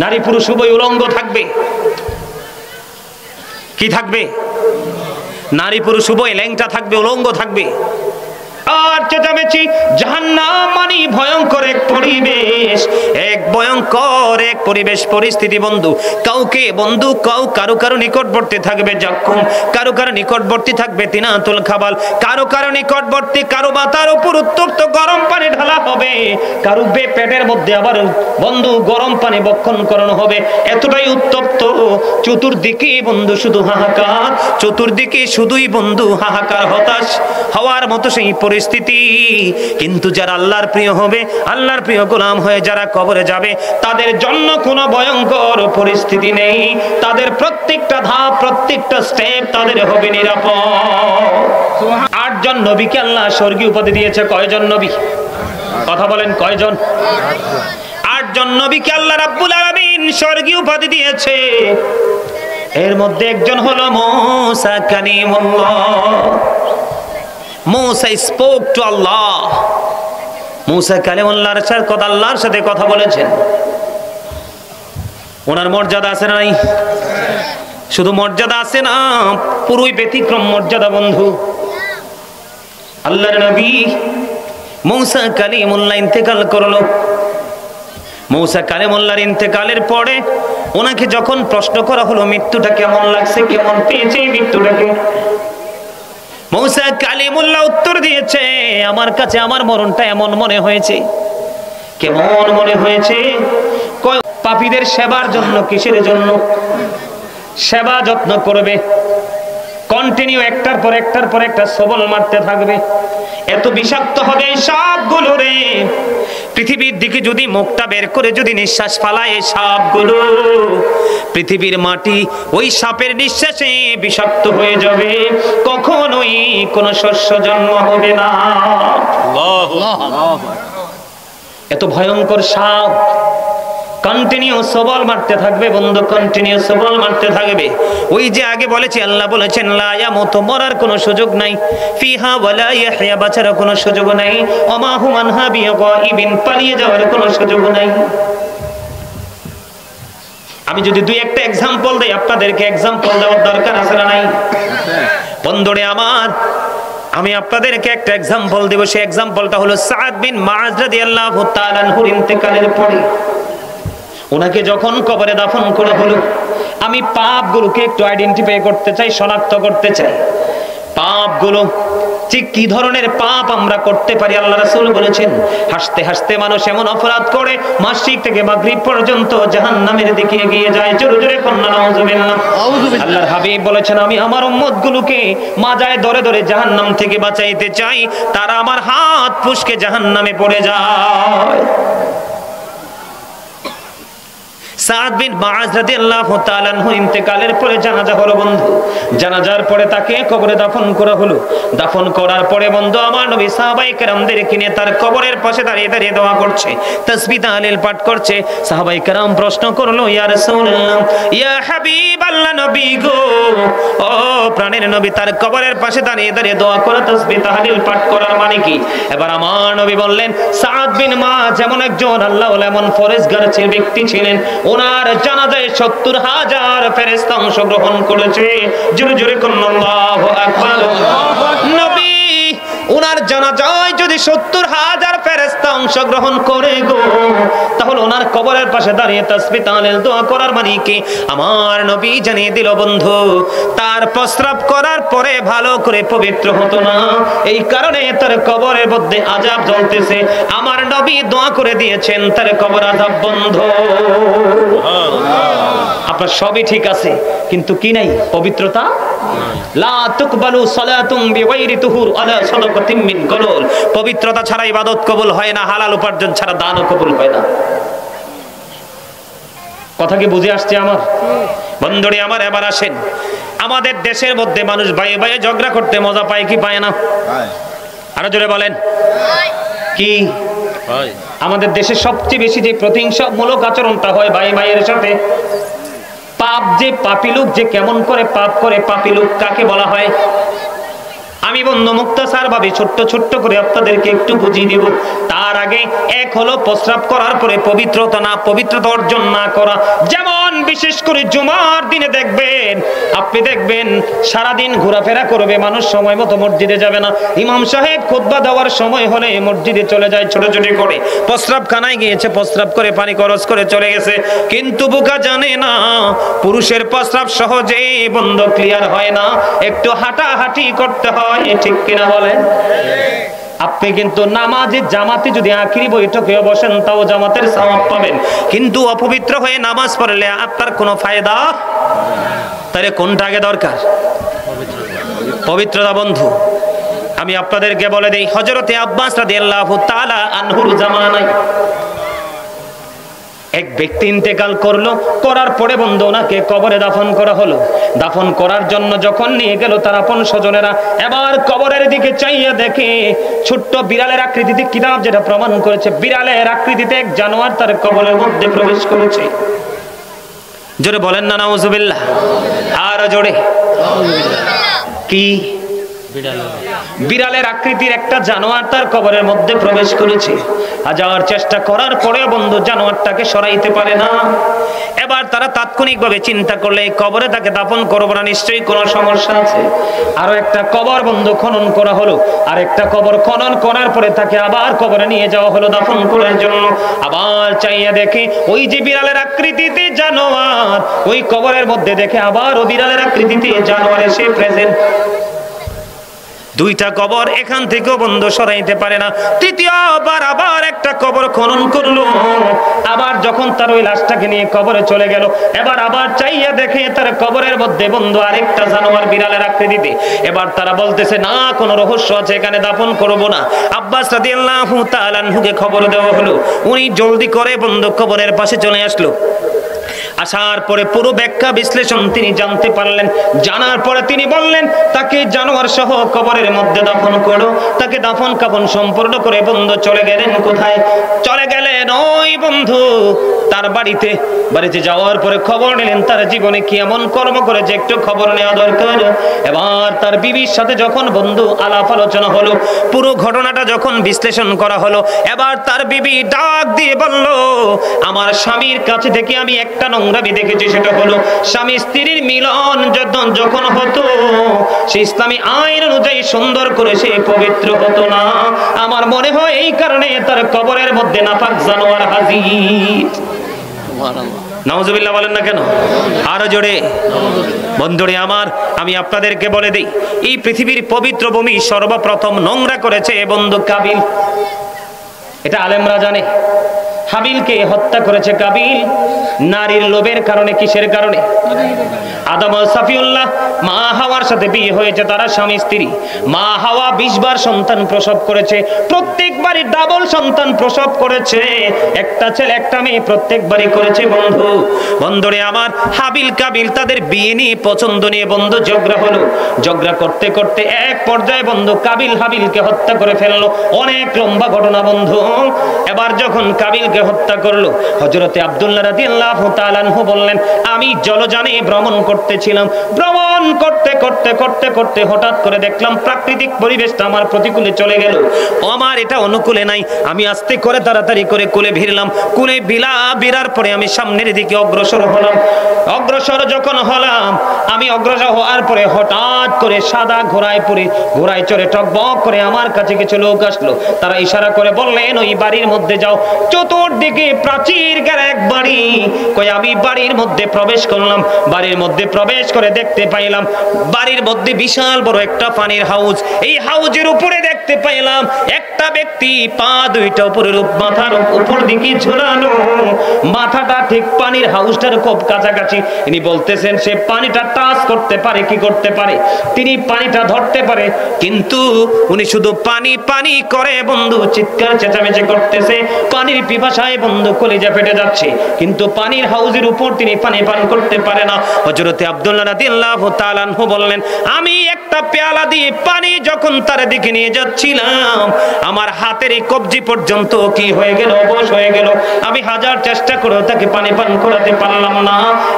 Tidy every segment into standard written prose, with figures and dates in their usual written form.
নারী পুরুষ উভয় উলঙ্গ থাকবে। কি থাকবে? নারী পুরুষ উভয় ল্যাংটা থাকবে, উলঙ্গ থাকবে। আর চেঁচামেচি, জাহান্নাম মানে ভয়ঙ্কর এক পরিবেশ, এক ভয়ঙ্কর এক পরিবেশ পরিস্থিতি বন্ধু। কাউকে বন্ধু কারো কারো নিকটবর্তী থাকবে জাক্কুম, কারো কারো নিকটবর্তী থাকবে তিনাতুল খাবাল, কারো কারো নিকটবর্তী কারো মাথার উপর উত্তপ্ত গরম পানি ঢালা হবে, কারো পেটের মধ্যে আবার বন্ধু গরম পানি বক্ষণ করানো হবে। এতটাই উত্তপ্ত, চতুর্দিকে বন্ধু শুধু হাহাকার, চতুর্দিকে শুধুই বন্ধু হাহাকার, হতাশ হওয়ার মতো সেই পরিস্থিতি। কিন্তু যারা আল্লাহর প্রিয় হবে, আল্লাহর প্রিয় গোলাম হয়ে যারা কবরে যাবে, তাদের জন্য কোনো ভয়ঙ্কর পরিস্থিতি নেই। তাদের প্রত্যেকটা ধাপ, প্রত্যেকটা স্টেপ তাদের হবে নিরাপদ। 8 জন নবীকে আল্লাহ স্বর্গীয় উপাধি দিয়েছে। কয়জন নবী? কথা বলেন, কয়জন? 8 জন নবীকে আল্লাহ রাব্বুল আলামিন স্বর্গীয় উপাধি দিয়েছে। এর মধ্যে একজন হলো মূসা কালিমুল্লাহ। মূসা স্পোক টু আল্লাহ। মূসা কালিমুল্লাহর সাথে আল্লাহর সাথে কথা বলেছেন। ওনার মর্যাদা আছে না নাই? শুধু মর্যাদা আছে না, পুরোই ব্যতিক্রম মর্যাদা বন্ধু। আল্লাহর নবী মূসা কালিমুল্লাহ ইন্তেকাল করলো। মূসা কালিমুল্লাহর ইন্তেকালের পরে ওনাকে যখন প্রশ্ন করা হলো মৃত্যুটা কেমন লাগছে, কেমন পেয়েছে মৃত্যুটাকে, মূসা কালিমুল্লাহ উত্তর দিয়েছে, আমার কাছে আমার মরণটা এমন মনে হয়েছে। কেমন মনে হয়েছে? পাপীদের সেবার জন্য। কিসের জন্য? সেবা যত্ন করবে, কন্টিনিউ একটার পর একটা সবল মারতে থাকবে। এত বিষাক্ত হবে এই সাপগুলো রে, পৃথিবীর দিকে যদি মুখটা বের করে যদি নিঃশ্বাস ফালায় এই সাপগুলো, পৃথিবীর মাটি ওই সাপের নিঃশ্বাসে বিষাক্ত হয়ে যাবে, কখনোই কোনো শস্য জন্ম হবে না। এত ভয়ঙ্কর সাপ কন্টিনিউ সবল মারতে থাকবে বন্ধু, কন্টিনিউ সবল মারতে থাকবে। ওই যে আগে বলেছি, আল্লাহ বলেছেন লা ইয়ামুতু, মরার কোনো সুযোগ নাই, ফিহা ওয়ালা ইয়াহইয়া, বাঁচার কোনো সুযোগ নাই, ওমা হুম আনহা বিগাইবিন, পালিয়ে যাওয়ার কোনো সুযোগ নাই। আমি যদি দুই একটা एग्जांपल দেই, আপনাদেরকে एग्जांपल দেওয়ার দরকার আছে না নাই? বন্ধুরে আমার, আমি আপনাদেরকে একটা एग्जांपल দেব। সেই एग्जांपलটা হলো সাদ বিন মুআজ রাদিয়াল্লাহু তাআলা আনহুর ইন্তেকালের পরে ওনাকে যখন কবরে দাফন করা হলো, আমি পাপগুলোকে একটু আইডেন্টিফাই করতে চাই, শনাক্ত করতে চাই। পাপগুলো ঠিক কি ধরনের পাপ আমরা করতে পারি। আল্লাহ রাসূল বলেছেন, হাসতে হাসতে মানুষ এমন অপরাধ করে মাসরিক থেকে মাগরিব পর্যন্ত জাহান্নামের দিকে এগিয়ে যায়। জোরে জোরে কন্না নাউযুবিল্লাহ। আল্লাহর হাবিব বলেছেন, আমি আমার উম্মতগুলোকে মাজায় ধরে ধরে জাহান্নাম থেকে বাঁচাইতে চাই, তারা আমার হাত ফুসকে জাহান্নামে পড়ে যায়। সাদ বিন মুআজ রাদিয়াল্লাহু তাআলা আনহু ইন্তেকালের পরে জানাজা হলো বন্ধু। জানাজার পরে তাকে কবরে দাফন করা হলো। দাফন করার পরে বন্ধু আমার নবী সাহাবায়ে কেরামদেরকে নিয়ে তার কবরের পাশে দাঁড়িয়ে দাঁড়িয়ে দোয়া করছে, তাসবিহ তাহলিল পাঠ করছে। সাহাবায়ে কেরাম প্রশ্ন করলো, ইয়া রাসূলুল্লাহ, ইয়া হাবিবাল্লাহ, নবী গো, ও প্রাণের নবী, তার কবরের পাশে দাঁড়িয়ে দাঁড়িয়ে দোয়া করা, তাসবিহ তাহলিল পাঠ করার মানে কি? এবার আমার নবী বললেন, সাদ বিন মুআজ এমন একজন আল্লাহওয়ালা, এমন ফরেজগার ব্যক্তি ছিলেন, ওনার জানাজায় ৭০,০০০ ফেরেশতা অংশগ্রহণ করেছে। জোরে জোরে বলুন আল্লাহু আকবার। নবী ওনার জানাজায় যদি ৭০,০০০ ফেরেশতা অংশগ্রহণ করে গো, তাহলে ওনার কবরের পাশে দাঁড়িয়ে তাসবিহ তাহলিল দোয়া করার মানে কি? আমার নবী জানিয়ে দিল বন্ধু, তার প্রস্রাব করার পরে ভালো করে পবিত্র হতো না, এই কারণে তার কবরের মধ্যে আযাব জ্বলতেছে। আমার নবী দোয়া করে দিয়েছেন তার কবর আযাব বন্ধ। আপনার সবই ঠিক আছে, কিন্তু কি নাই? পবিত্রতা। লা তুকবালু সালাতুম বিগাইরি তুহুর আলা সাদাকাতিন মিন গালুল। পবিত্রতা ছাড়া ইবাদত কবুল হয় না, হালাল উপার্জন ছাড়া দানও কবুল হয় না। কথা কি বুঝে আসছে আমার বন্ধুরে আমার? এবার আসেন, আমাদের দেশের মধ্যে মানুষ ভাই ভাই ঝগড়া করতে মজা পায় কি পায় না? আরো জোরে বলেন। কি আমাদের দেশে সবচেয়ে বেশি যে প্রতিহিংসামূলক আচরণটা হয় ভাই ভাইয়ের সাথে, পাপ যে পাপী লোক যে কেমন করে পাপ করে, পাপী লোক কাকে বলা হয়? আমি বন্ধু মুক্তাসার ভাবে ছোট্ট ছোট্ট করে আপনাদেরকে একটু বুঝিয়ে দিব। তার আগে এক হলো প্রস্রাব করার পরে পবিত্রতা অর্জন না করা। যেমন বিশেষ করে জুমার দিনে দেখবেন, আপনি দেখবেন সারাদিন ঘোরাফেরা করবে মানুষ, সময় মতো মসজিদে যাবে না। ইমাম সাহেব খুতবা দেওয়ার সময় হলে মসজিদে চলে যায় ছোটাছুটি করে, প্রস্রাবখানায় গিয়েছে, প্রস্রাব করে পানি খরচ করে চলে গেছে। কিন্তু বোকা জানে না পুরুষের প্রস্রাব সহজে বন্ধ ক্লিয়ার হয় না, একটু হাঁটাহাঁটি করতে হয়, ঠিক কিনা বলেন? আপনি কিন্তু নামাজে জামাতে যদি আখিরি বৈঠকে বসেন তাও জামাতের সওয়াব পাবেন, কিন্তু অপবিত্র হয়ে নামাজ পড়লে আপনার কোনো ফায়দা। তাহলে কোনটা আগে দরকার? পবিত্রতা। বন্ধু আমি আপনাদেরকে বলে দেই, হযরতে আব্বাস রাদিয়াল্লাহু তাআলা আনহুর জামানায় এক ব্যক্তি ইন্তেকাল করলো, করার পরে বন্ধু ওনাকে কবরে দাফন করা হলো। দাফন করার জন্য যখন নিয়ে গেল তার আপন স্বজনেরা, এবার কবরের দিকে চাইয়া দেখে ছোট্ট বিড়ালের আকৃতিতে, কিতাব যেটা প্রমাণ করেছে বিড়ালের আকৃতিতে এক জানোয়ার তার কবরের মধ্যে প্রবেশ করেছে। জোরে বলেন না নাউজুবিল্লাহ, আর জোরে। কি? বিড়ালের আকৃতির একটা জানোয়ার তার কবরের মধ্যে প্রবেশ করেছে। হাজার চেষ্টা করার পরে বন্ধু জানোয়ারটাকে সরাইতে পারে না। এবার তারা তাৎক্ষণিকভাবে চিন্তা করলে কবরে তাকে দাফন করবো না, নিশ্চয়ই কোনো সমস্যা আছে। আরো একটা কবর বন্ধু খনন করা হলো, আর একটা কবর খনন করার পরে তাকে আবার কবরে নিয়ে যাওয়া হলো দাফন করার জন্য। আবার চাইয়া দেখে ওই যে বিড়ালের আকৃতিতে জানোয়ার, ওই কবরের মধ্যে দেখে আবার ও বিড়ালের আকৃতিতে জানোয়ার এসে প্রেজেন্ট। দুইটা কবর এখান থেকেও বন্ধ সরাইতে পারে না। তৃতীয়বার আবার একটা কবর খনন করলো, আবার যখন তার ওই লাশটাকে নিয়ে কবরে চলে গেল, এবার আবার চাইয়া দেখে তার কবরের মধ্যে বন্ধু আরেকটা জানোয়ার বিড়ালের আকৃতিতে। এবার তারা বলতেছে না, কোনো রহস্য আছে, এখানে দাফন করব না। আব্বাস রাদিয়াল্লাহু তাআলা আনহুকে খবর দেওয়া হলো, উনি জলদি করে বন্ধু কবরের পাশে চলে আসলো। আসার পরে পুরো ব্যাখ্যা বিশ্লেষণ তিনি জানতে পারলেন। জানার পরে তিনি বললেন তাকে জানোয়ার সহ কবরের মধ্যে দাফন করো। তাকে দাফন কাফন সম্পূর্ণ করে বন্ধু চলে গেলেন কোথায়? চলে গেলেন ওই বন্ধু তার বাড়িতে। বাড়িতে যাওয়ার পরে খবর নিলেন তার জীবনে কি এমন কর্ম করেছে, একটু খবর নেওয়া দরকার। এবার তার বিবির সাথে যখন বন্ধু আলাপ আলোচনা হলো, পুরো ঘটনাটা যখন বিশ্লেষণ করা হলো, এবার তার বিবি ডাক দিয়ে বলল, আমার স্বামীর কাছে থেকে আমি একটা নোংরামি দেখেছি, সেটা হলো স্বামী স্ত্রীর মিলন যখন হতো সে ইসলামী আইন অনুযায়ী সুন্দর করে সে পবিত্র হতো না। আমার মনে হয় এই কারণে তার কবরের মধ্যে নাপাক জানোয়ার হাজির। নাউজুবিল্লাহ বলেন না কেন? আরো জোরে। বন্ধুরে আমার, আমি আপনাদেরকে বলে দেই, এই পৃথিবীর পবিত্র ভূমি সর্বপ্রথম নোংরা করেছে বন্ধু কাবিল। এটা আলেমরা জানে। হাবিলকে হত্যা করেছে কাবিল নারীর লোভের কারণে। কিসের কারণে? আদম ও সাফিউল্লাহ মা হাওয়ার সাথে বিয়ে হয়েছে, তারা স্বামী স্ত্রী। মা হাওয়া 20 বার সন্তান প্রসব করেছে, প্রত্যেকবারই ডাবল সন্তান প্রসব করেছে, একটা ছেলে একটা মেয়ে প্রত্যেকবারই করেছে। বন্ধুরে আমার, হাবিল কাবিল তাদের বিয়ে নিয়ে পছন্দ নিয়ে বন্ধু ঝগড়া হলো। ঝগড়া করতে করতে এক পর্যায়ে বন্ধু কাবিল হাবিলকে হত্যা করে ফেললো। অনেক লম্বা ঘটনা বন্ধু। এবার যখন কাবিলকে হত্যা করলো, হযরতে আব্দুল্লাহ রাদিয়াল্লাহু তাআলা আনহু বললেন, আমি জলযানে ভ্রমণ করতেছিলাম। ভ্রমণ করতে করতে করতে করতে হঠাৎ করে দেখলাম প্রাকৃতিক পরিবেশটা আমার প্রতিকূলে চলে গেল। আমার এটা অনুকূলে নাই। আমি আস্তে করে তাড়াতাড়ি করে কোলে ভিড়লাম। কোলে বিরার পরে আমি সামনের দিকে অগ্রসর হলাম। অগ্রসর যখন হলাম, আমি অগ্রসর হওয়ার পরে হঠাৎ করে সাদা ঘোড়ায় চড়ে টকবক করে আমার কাছে কিছু লোক আসলো। তারা ইশারা করে বললেন, ওই বাড়ির মধ্যে যাও। চতুর্দিকে প্রাচীর ঘেরা এক বাড়ি। আমি বাড়ির মধ্যে প্রবেশ করলাম। বাড়ির মধ্যে প্রবেশ করে দেখতে পাইলাম বাড়ির মধ্যে বিশাল বড় একটা পানির হাউস। এই হাউজের উপরে দেখতে পাইলাম একটা ব্যক্তি পা দুইটা উপরের মাথার উপর দিকে ঝুলানো, মাথাটা ঠিক পানির হাউসটার খুব কাছাকাছি। ইনি বলতেছেন সে পানিটা টাচ করতে পারে, কি করতে পারে, তিনি পানিটা ধরতে পারে, কিন্তু উনি শুধু পানি পানি করে বন্ধু চিৎকার চেঁচামেচি করতেছে। পানির পিপাসায় বন্ধু কলিজা ফেটে যাচ্ছে, কিন্তু পানির হাউজের উপর তিনি পানি পান করতে পারে না। হযরতে আব্দুল্লাহ রাদিয়াল্লাহু তাআলা আনহু বললেন, আমি একটা পেয়ালা দিয়ে পানি যখন তার দিকে নিয়ে যাচ্ছিলাম, আমার হাতের এই কবজি পর্যন্ত কি হয়ে গেল, অবশ হয়ে গেল। আমি হাজার চেষ্টা করেও তাকে পানি পানি পান করাতে পারলাম না।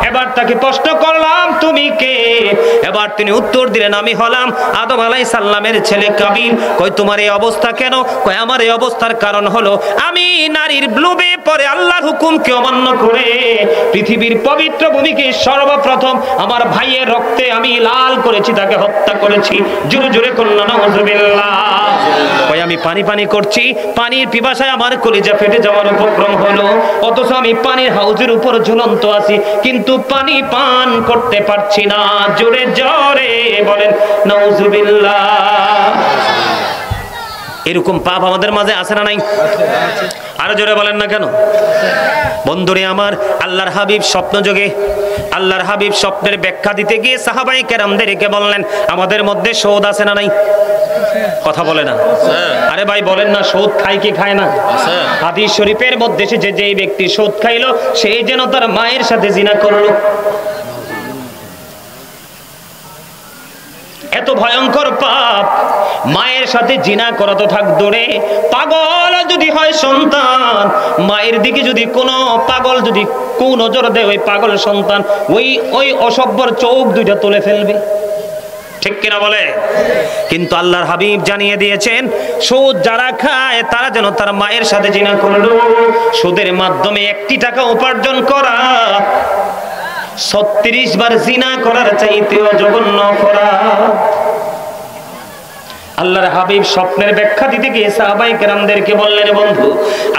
এবার তাকে প্রশ্ন করলাম তুমি কে? এবার তিনি উত্তর দিলেন আমি হলাম আদম আলাইহিস সালামের ছেলে কাবিল। কই তোমার এই অবস্থা কেন? কই আমার এই অবস্থার কারণ হলো আমি নারীর লোভে পড়ে আল্লাহর হুকুমকে অমান্য করে পৃথিবীর পবিত্র ভূমিকে সর্বপ্রথম আমার ভাইয়ের রক্তে আমি লাল করেছি, তাকে হত্যা করেছি। জোরে জোরে কন্যা নাউজুবিল্লাহ। কই আমি পানি পানি করছি, পানির পিপাসায় আমার কলিজা ফেটে যাওয়ার উপক্রম হলো, অথচ আমি পানির হাউজের উপর ঝুলন্ত আছি, কিন্তু পানি পান করতে পারছি না। জোরে জোরে বলেন নাউজুবিল্লাহ। এরকম পাপ আমাদের মাঝে আছে না নাই? আরো জোরে বলেন না কেন? বন্ধুরে আমার, আল্লাহর হাবিব স্বপ্ন যোগে আল্লাহর হাবিব স্বপ্নের ব্যাখ্যা দিতে গিয়ে সাহাবায়ে কেরামদেরকে বললেন আমাদের মধ্যে সুদ আছে না নাই? কথা বলে না। আরে ভাই বলেন না, সুদ খায় কি খায় না? হাদিস শরীফের মধ্যে এসেছে যে ব্যক্তি সুদ খাইলো সে যেন তার মায়ের সাথে জিনা করলো। এত ভয়ঙ্কর পাপ, মায়ের সাথে জিনা করা তো থাক দূরে, পাগল যদি হয় সন্তান, মায়ের দিকে যদি কোনো পাগল যদি কুনজর দেয়, ওই পাগল সন্তান ওই অসভ্যর চোখ দুইটা তুলে ফেলবে। ঠিক কিনা বলে? কিন্তু আল্লাহর হাবিব জানিয়ে দিয়েছেন সুদ যারা খায় তারা যেন তার মায়ের সাথে জিনা করলো। সুদের মাধ্যমে 1 টাকা উপার্জন করা 36 বার জিনা করার চাইতেও জঘন্য অপরাধ। আল্লাহর হাবিব স্বপ্নের ব্যাখ্যা দিতে গিয়ে সাহাবায়ে কেরামদেরকে বললেন বন্ধু,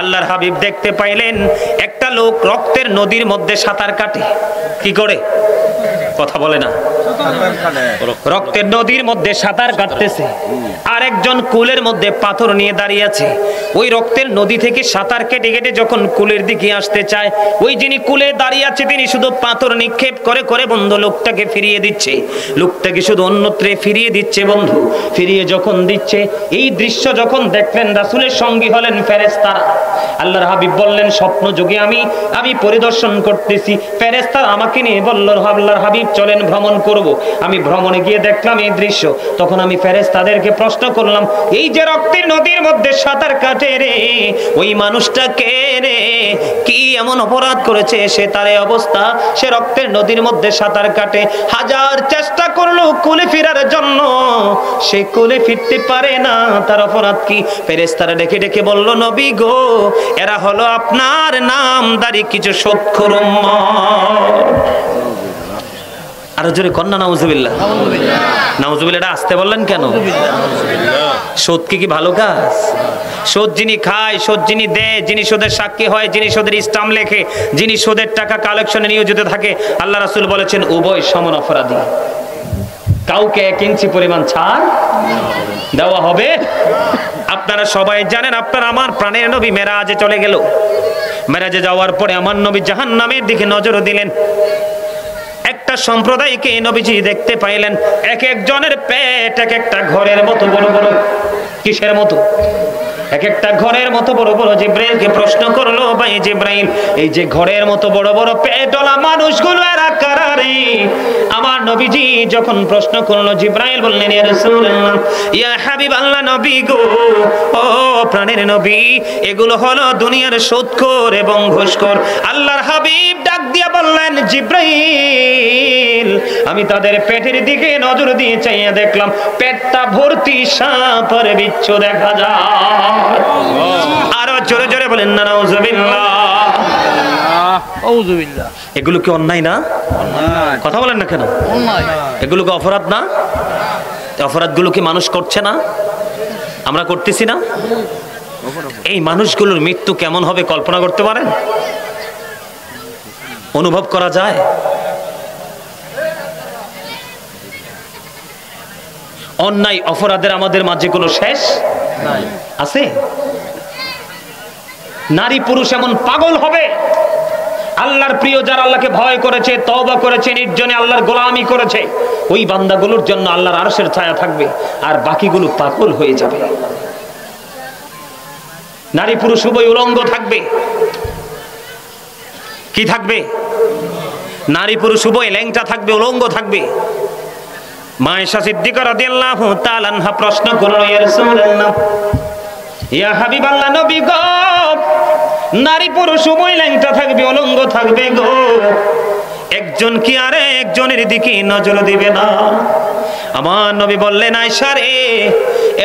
আল্লাহর হাবিব দেখতে পাইলেন একটা লোক রক্তের নদীর মধ্যে সাঁতার কাটে। কি করে? কথা বলে না। রক্তের নদীর মধ্যে সাঁতার কাটতেছে, আর একজন কুলের মধ্যে পাথর নিয়ে দাঁড়িয়ে আছে। ওই রক্তের নদী থেকে সাঁতার কেটে কেটে যখন কুলের দিকে আসতে চায়, ওই যিনি কুলে দাঁড়িয়ে আছে তিনি শুধু পাথর নিক্ষেপ করে করে বন্ধু লোকটাকে ফিরিয়ে দিচ্ছে, লোকটাকে শুধু অন্যত্রে ফিরিয়ে দিচ্ছে। বন্ধু ফিরিয়ে যখন দিচ্ছে, এই দৃশ্য যখন দেখলেন রাসূলের সঙ্গী হলেন ফেরেশতারা। আল্লাহর হাবিব বললেন স্বপ্ন যোগে আমি পরিদর্শন করতেছি। ফেরেশতারা আমাকে নিয়ে বলল আল্লাহর হাবিব চলেন ভ্রমণ করব। আমি ভ্রমণে গিয়ে দেখলাম এই দৃশ্য। তখন আমি ফেরেশতাদেরকে প্রশ্ন করলাম এই যে রক্তের নদীর মধ্যে সাঁতার কাটে রে, ওই মানুষটা কে রে? কি এমন অপরাধ করেছে সে তার এই অবস্থা? সে রক্তের নদীর মধ্যে সাঁতার কাটে, হাজার চেষ্টা করলো কুলে ফেরার জন্য, সে কুলে ফিরতে পারে না। তার অপরাধ কি? ফেরেশতারা ডেকে ডেকে বলল নবী গো, এরা হলো আপনার নামদারি কিছু সুদখোর উম্মত। আরো জোরে কন্যা নাউজুবিল্লাহ। নাউজুবিল্লাহ। এটা আসতে বললেন কেন? সুদ কি ভালো কাজ? সুদ যিনি খায়, সুদ যিনি দেয়, যিনি সুদের সাক্ষী হয়, যিনি সুদের স্টাম্প লেখে, যিনি সুদের টাকা কালেকশনে নিয়োজিত থাকে, আল্লাহ রাসূল বলেছেন উভয় সমান অপরাধী। কাউকে 1 ইঞ্চি পরিমাণ ছাড় দেওয়া হবে। আপনারা সবাই জানেন আপনার আমার প্রাণের নবী মেরাজে চলে গেল। মেরাজে যাওয়ার পরে আমার নবী জাহান্নামের দিকে নজর দিলেন। একটা সম্প্রদায়কে নবীজি দেখতে পাইলেন, এক একজনের পেট এক একটা ঘরের মতো বড় বড়। কিসের মতো? এক একটা ঘরের মতো বড় বড়। জিব্রাইলকে প্রশ্ন করলো ভাই জিব্রাইল, এই যে ঘরের মতো বড় বড় পেটওয়ালা মানুষগুলো এরা কারা রে? আমার নবীজি যখন প্রশ্ন করলো, জিব্রাইল বললেন ইয়া রাসূলুল্লাহ, ইয়া হাবিবাল্লাহ, নবী গো, ও প্রাণের নবী, এগুলো হলো দুনিয়ার সুদখোর এবং ঘুষখোর। আল্লাহর হাবিব ডাক দিয়া বললেন জিব্রাইল, আমি তাদের পেটের দিকে নজর দিয়ে চাইয়া দেখলাম পেটটা ভর্তি সাপ আর বিচ্ছু দেখা যায়। আরো জোরে জোরে বলেন না নাউজুবিল্লাহ। আউযুবিল্লাহ। এগুলো কি অন্যায় না? কথা বলেন না কেন? এগুলো কি অপরাধ না? অপরাধগুলো কি মানুষ করছে না? আমরা করতেছি না? এই মানুষগুলোর মৃত্যু কেমন হবে কল্পনা করতে পারেন? অনুভব করা যায়? অন্যায় অপরাধের আমাদের মাঝে কোনো শেষ আছে? নারী পুরুষ এমন পাগল হবে, আল্লাহর প্রিয় যারা আল্লাহকে ভয় করেছে, তওবা করেছে, নির্জনে আল্লাহর গোলামি করেছে, ওই বান্দাগুলোর জন্য আল্লাহর আরশের ছায়া থাকবে, আর বাকিগুলো পাগল হয়ে যাবে। নারী পুরুষ উভয় উলঙ্গ থাকবে। কি থাকবে? নারী পুরুষ উভয় ল্যাংটা থাকবে, উলঙ্গ থাকবে। মা আয়েশা সিদ্দিকা রাদিয়াল্লাহু তাআলা আনহা প্রশ্ন করলেন ইয়া রাসূলুল্লাহ, ইয়া হাবিবাল্লাহ, নবী গো, নারী পুরুষ উভয় ল্যাংটা থাকবে, উলঙ্গ থাকবে গো। একজন কি আরে একজনের দিকে নজর দিবে না। আমার নবী বললেন, আয়েশা রে,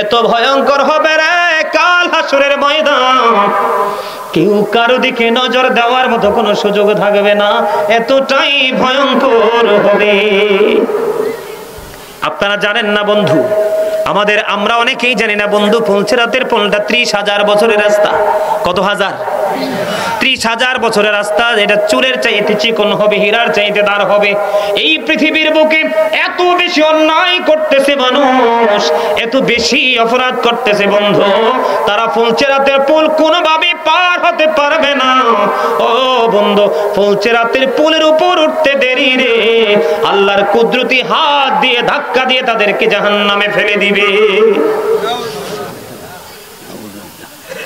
এত ভয়ঙ্কর হবে রে কাল হাসরের ময়দান, কেউ কারো দিকে নজর দেওয়ার মতো কোনো সুযোগ থাকবে না, এতটাই ভয়ঙ্কর হবে। আপনারা জানেন না বন্ধু, আমরা অনেকেই জানি না বন্ধু, ফুলছেরাতের পোলটা 30,000 বছরের রাস্তা। কত হাজার? 30,000 বছরের রাস্তা। এটা চুলের চাইতে চিকন হবে, হীরার চাইতে দার হবে। এই পৃথিবীর বুকে এত বেশি অন্যায় করতেছে মানুষ, এত বেশি অপরাধ করতেছে বন্ধু, তারা ফুলছেরাতের পুল কোনোভাবে পার হতে পারবে না। ও বন্ধু, ফুলছেরাতের পুলের উপর উঠতে দেরি রে, আল্লাহর কুদরতি হাত দিয়ে ধাক্কা দিয়ে তাদেরকে জাহান্নামে ফেলে দিবে।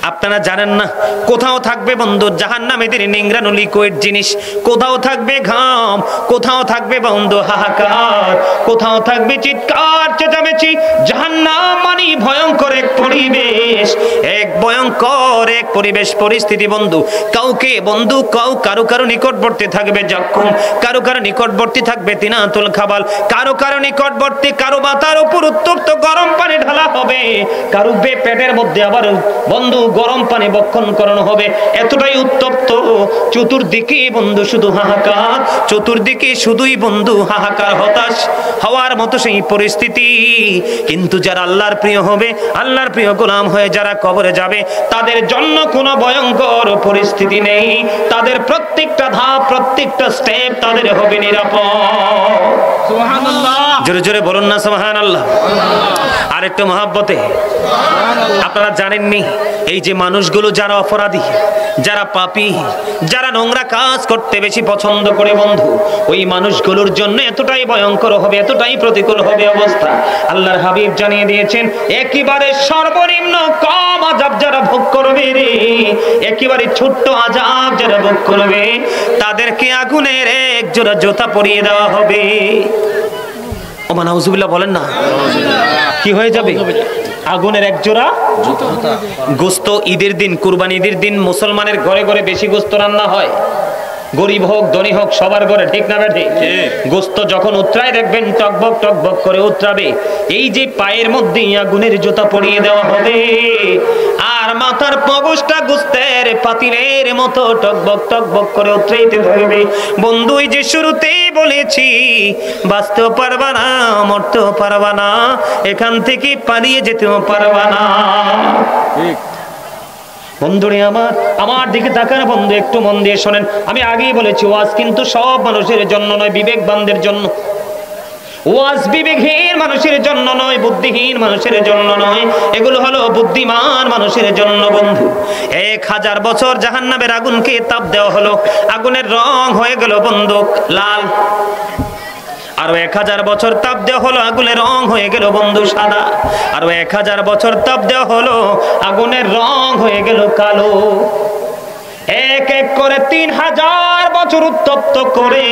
আপনারা জানেন না, কোথাও থাকবে বন্ধু জাহান্নামীদের নিংড়ানো লিকুইড জিনিস, কোথাও থাকবে ঘাম, কোথাও থাকবে বন্ধু হাহাকার, কোথাও থাকবে চিৎকার চেঁচামেচি। জাহান্নাম মানে ভয়ঙ্কর এক পরিবেশ, এক ভয়ঙ্কর এক পরিবেশ পরিস্থিতি বন্ধু। কাউকে বন্ধু কারো কারো নিকটবর্তী থাকবে জখম, কারো কারো নিকটবর্তী থাকবে তিনাতুল খাবাল, কারো কারো নিকটবর্তী কারো মাথার উপর উত্তপ্ত গরম পানি ঢালা হবে, কারো পেটের মধ্যে আবার বন্ধু গরম পানি বক্ষণ করানো হবে। এতটাই উত্তপ্ত, চতুর্দিকে বন্ধু শুধু হাহাকার, চতুর্দিকে শুধুই বন্ধু হাহাকার, হতাশ হওয়ার মতো সেই পরিস্থিতি। কিন্তু যারা আল্লাহর প্রিয় হবে, আল্লাহর প্রিয় গোলাম হয়ে যারা কবরে যাবে, তাদের জন্য কোনো ভয়ঙ্কর পরিস্থিতি নেই। তাদের প্রত্যেকটা ধাপ, প্রত্যেকটা স্টেপ তাদের হবে নিরাপদ। সুবহানাল্লাহ, জোরে জোরে বলুন না সুবহানাল্লাহ। আর একটু মহব্বতে, আপনারা জানেননি এই যে মানুষগুলো যারা অপরাধী, যারা পাপী, যারা নোংরা কাজ করতে বেশি পছন্দ করে বন্ধু, ওই মানুষগুলোর জন্য এতটাই ভয়ঙ্কর হবে, এতটাই প্রতিকূল হবে অবস্থা। আল্লাহর হাবিব জানিয়ে দিয়েছেন, একেবারে সর্বনিম্ন কম আযাব যারা ভোগ করবে রে, একেবারে ছোট্ট আযাব যারা ভোগ করবে, তাদেরকে আগুনের এক জোড়া জুতা পরিয়ে দেওয়া হবে। ওমা নাউজুবিল্লাহ বলেন না, কি হয়ে যাবে? আগুনের এক জোড়া গোস্ত। ঈদের দিন, কুরবানি ঈদের দিন মুসলমানের ঘরে ঘরে বেশি গোস্ত রান্না হয়, গরিব হোক ধনী হোক সবার ঘরে, ঠিক না বেঠে? গোস্ত যখন উতরায় দেখবেন টকবক টকবক করে উতরাবে, এই যে পায়ের মধ্যে আগুনের জুতা পরিয়ে দেওয়া হবে, আর মাথার পগসটা গোস্তের পাতিলের মতো টকবক টকবক করে উতরাইতে ধরবে। বন্ধু, এই যে শুরুতেই বলেছি, বাঁচতেও পারবা না, মরতেও পারবা না, এখান থেকে পালিয়ে যেতেও পারবা না। বন্ধুরে আমার দিকে তাকান বন্ধু, একটু মন দিয়ে শোনেন। আমি আগেই বলেছি, ওয়াজ কিন্তু সব মানুষের জন্য নয়, বিবেকবানদের জন্য। ওয়াজ বিবেকহীন মানুষের জন্য নয়, বুদ্ধিহীন মানুষের জন্য নয়, এগুলো হলো বুদ্ধিমান মানুষের জন্য বন্ধু। 1000 বছর জাহান্নামের আগুনকে তাপ দেওয়া হলো, আগুনের রং হয়ে গেল বন্ধু লাল। আরো 1000 বছর তাপ দেওয়া হলো, আগুনের রং হয়ে গেল বন্ধু সাদা। আরো 1000 বছর তাপ দেওয়া হলো, আগুনের রং হয়ে গেল কালো। এক এক করে 3000 বছর উত্তপ্ত করে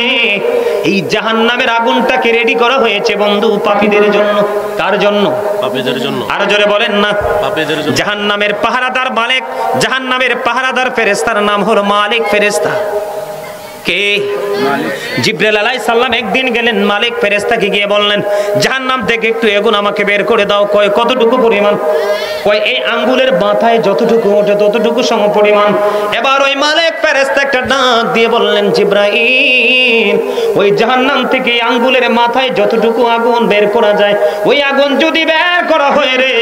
এই জাহান্নামের আগুনটাকে রেডি করা হয়েছে বন্ধু পাপীদের জন্য। কার জন্য? পাপীদের জন্য। আরো জোরে বলেন না, পাপীদের জন্য। জাহান্নামের পাহারাদার মালিক, জাহান্নামের পাহারাদার ফেরেশতার নাম হলো মালিক ফেরেশতা। কে? জিবরাইল আলাইহিস সালাম একদিন গেলেন মালিক ফেরেশতাকে গিয়ে বললেন, জাহান্নাম থেকে একটু আগুন আমাকে বের করে দাও। কয় কতটুকু পরিমাণ? কয় এই আঙ্গুলের মাথায় যতটুকু ওঠে ততটুকু সম পরিমাণ। এবার ওই মালিক ফেরেশতা একটা ডাক দিয়ে বললেন, জিবরাইল, ওই জাহান্নাম থেকে আঙ্গুলের মাথায় যতটুকু আগুন বের করা যায়, ওই আগুন যদি বের করা হয় রে,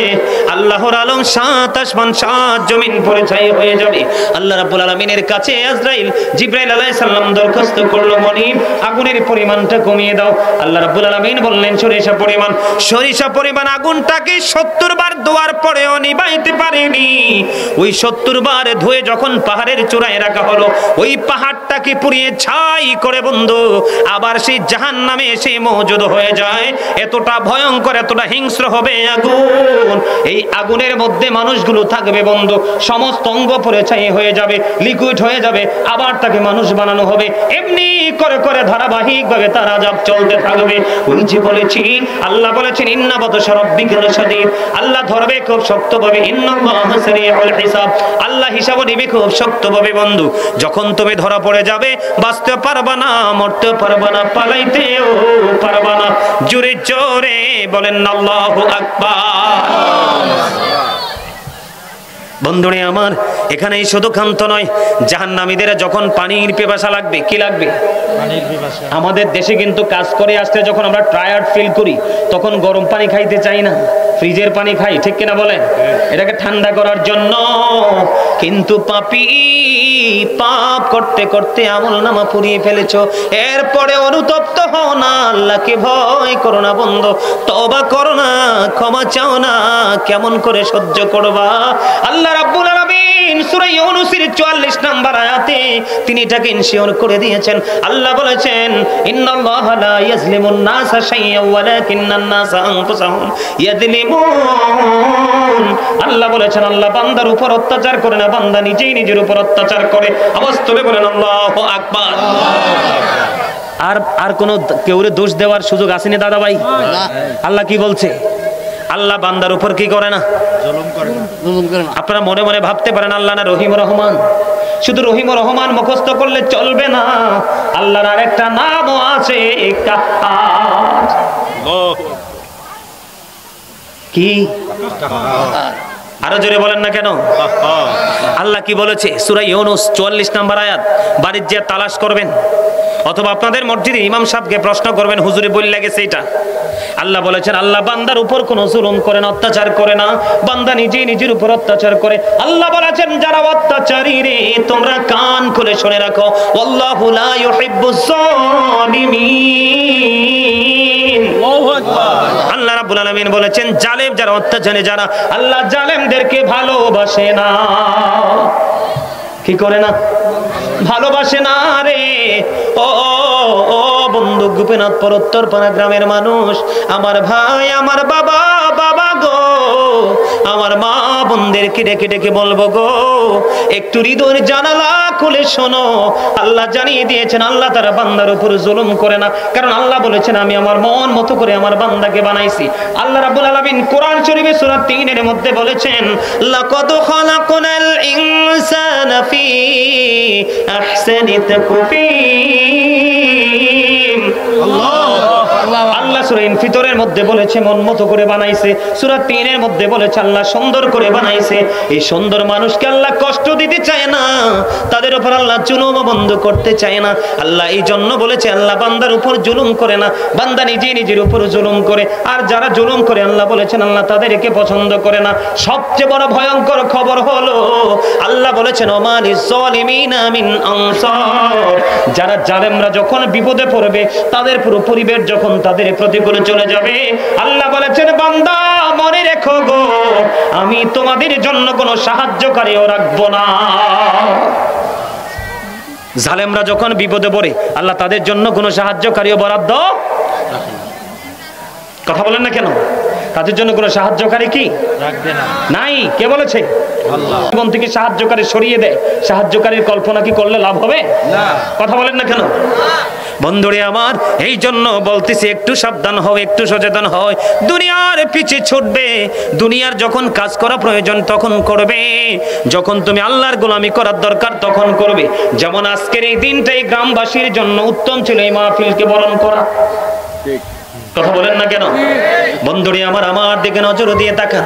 আল্লাহর আলম 7 আসমান 7 জমিন পড়ে ছাই হয়ে যাবে। আল্লাহ রাব্বুল আলামিনের কাছে আজরাইল জিবরাইল আলাইহিস সালাম দরখাস্ত করলো, মনিব আগুনের পরিমাণটা কমিয়ে দাও। আল্লাহ রাব্বুল আলামিন বললেন, সরিষা পরিমাণ আগুনটাকে 70 বার ধোয়ার পরেও নিভাইতে পারেনি। ওই 70 বার ধুয়ে যখন পাহাড়ের চূড়ায় রাখা হলো, ওই পাহাড়টাকে পুড়িয়ে ছাই করে বন্ধু আবার সেই জাহান্নামে এসে মওজুদ হয়ে যায়। এতটা ভয়ঙ্কর, এতটা হিংস্র হবে আগুন। এই আগুনের মধ্যে মানুষগুলো থাকবে বন্ধু, সমস্ত অঙ্গ পুড়ে ছাই হয়ে যাবে, লিকুইড হয়ে যাবে, আবার তাকে মানুষ বানানো হবে। হবে, এমনি করে করে ধারাবাহিকভাবে তার আযাব চলতে থাকবে। ওই যে বলেছি, আল্লাহ বলেছেন ইন্না বাতশা রাব্বিকা লাশাদীদ, আল্লাহ ধরবে খুব শক্তভাবে, ইন্নাল্লাহা সারিউল হিসাব, আল্লাহ হিসাব নেবে খুব শক্তভাবে। বন্ধু, যখন তুমি ধরা পড়ে যাবে, বাঁচতে পারবা না, মরতে পারবা না, পালাইতেও পারবা না। জোরে জোরে বলেন আল্লাহু আকবার। বন্ধুরে আমার, এখানেই শুধু ক্ষান্ত নয়, জাহান্নামীদের যখন পানির পিপাসা লাগবে, কি লাগবে? পানির পিপাসা। আমাদের দেশে কিন্তু কাজ করে আসতে যখন আমরা টায়ার্ড ফিল করি, তখন গরম পানি খাইতে চাই না, ফ্রিজের পানি খাই, ঠিক কিনা বলেন? এটাকে ঠান্ডা করার জন্য। কিন্তু পাপী, পাপ করতে করতে আমলনামা পুড়িয়ে ফেলেছো, এরপরে অনুতপ্ত হও না, আল্লাহকে ভয় করো না বন্ধু, তওবা করো না, ক্ষমা চাও না, কেমন করে সহ্য করবা? আল্লাহ রাব্বুল আলামিন সূরা ইউনূসের 44 নম্বর আয়াতে তিনি এটাকে ইনশিওর করে দিয়েছেন। আল্লাহ বলেছেন ইন্নাল্লাহা লা ইয়াজলিমুন নাসা শাইয়্যান ওয়ালাকিন্নান নাসা আনফুসাহুম ইয়াজলিমুন। আল্লাহ বলেছেন আল্লাহ বান্দার উপর অত্যাচার করে না, বান্দা নিজেই নিজের উপর অত্যাচার করে। আওয়াজ তুলে বলেন আল্লাহু আকবার। আর কোন কেউরে দোষ দেওয়ার সুযোগ আসেনি দাদা ভাই? আল্লাহ কি বলছে? আল্লাহ বান্দার উপর কি করে না? জুলুম করে না। আপনারা মনে মনে ভাবতে পারেন আল্লাহ না রহিম রহমান। শুধু রহিম রহমান মুখস্থ করলে চলবে না, আল্লাহর আরেকটা নামও আছে, কাহ্হার। কি? আরো জোরে বলেন না কেন? আল্লাহ কি বলেছে? সূরা ইউনূস 44 নম্বর আয়াত। বাড়ির যে তালাশ করবেন, অথবা আপনাদের মসজিদে ইমাম সাহেবকে প্রশ্ন করবেন, হুজুরে বলে গেছে এটা। আল্লাহ বলেছেন আল্লাহ বান্দার উপর কোনো জুলুম করে না, অত্যাচার করে না, বান্দা নিজেই নিজের উপর অত্যাচার করে। আল্লাহ বলেছেন যারা অত্যাচারী রে, তোমরা কান খুলে শুনে রাখো, আল্লাহু লা ইউহিব্বুজ জালিমিন। আল্লাহু আকবার। আল্লাহ রাব্বুল আলামিন বলেছেন জালেম যারা, অত্যাচারী যারা, আল্লাহ জালেমদেরকে ভালোবাসে না। কি করে না? ভালোবাসে না রে। ও ও বন্ধু, গোপীনাথপুর উত্তরপাড়া গ্রামের মানুষ, আমার ভাই, আমার বাবা, বাবা গো, আমার মা বোনদেরকে ডেকে ডেকে বলবো গো, একটু হৃদয়ের জানালা খুলে শোনো। আল্লাহ জানিয়ে দিয়েছেন আল্লাহ তারা বান্দার উপর জুলুম করে না, কারণ আল্লাহ বলেছেন আমি আমার মন মতো করে আমার বান্দাকে বানাইছি। আল্লাহ রাব্বুল আলামিন কোরআন শরীফে সূরা 3 এর মধ্যে বলেছেন লাকাদ খালাকনাল ইনসানা ফি আহসানি তাকওয়িম। আল্লাহ সূরা ইনফিতরের মধ্যে বলেছে মন মতো করে বানাইছে, সূরা 3 এর মধ্যে বলেছে আল্লাহ সুন্দর করে বানাইছে। এই সুন্দর মানুষকে আল্লাহ কষ্ট দিতে চায় না, তাদের উপর আল্লাহ জুলুম বন্ধ করতে চায় না। আল্লাহ এই জন্য বলেছে আল্লাহ বান্দার উপর জুলুম করে না, বান্দা নিজে নিজের উপর জুলুম করে। আর যারা জুলুম করে আল্লাহ বলেছেন আল্লাহ তাদেরকে পছন্দ করে না। সবচেয়ে বড় ভয়ঙ্কর খবর হলো আল্লাহ বলেছেন ওমালিজ জালিমিনা মিন আনসার, যারা জালেমরা যখন বিপদে পড়বে, তাদের পুরো পরিবার যখন তাদের প্রতিকূলে চলে যাবে, আল্লাহ বলেছেন বান্দা মনে রেখো গো, আমি তোমাদের জন্য কোনো সাহায্যকারীও রাখবো না। জালেমরা যখন বিপদে পড়ে আল্লাহ তাদের জন্য কোনো সাহায্যকারীও বরাদ্দ কথা বলেন না কেন? তাদের জন্য কোনো সাহায্যকারী কি রাখবে না? নাই। কে বলেছে? আল্লাহ। জীবন থেকে সাহায্যকারী সরিয়ে দেয়, সাহায্যকারীর কল্পনা কি করলে লাভ হবে? না। কথা বলেন না কেন? বন্ধুরে আমার, এই জন্য বলতেছি একটু সাবধান হও, একটু সচেতন হয়। দুনিয়ার পিছে ছুটবে, দুনিয়ার যখন কাজ করা প্রয়োজন তখন করবে, যখন তুমি আল্লাহর গোলামি করার দরকার তখন করবে। যেমন আজকের এই দিনটাই গ্রামবাসীর জন্য উত্তম ছিল এই মাহফিলকে বরণ করা। ঠিক কথা বলেন না কেন? বন্ধুরে আমার, আমার দিকে নজর দিয়ে তাকান।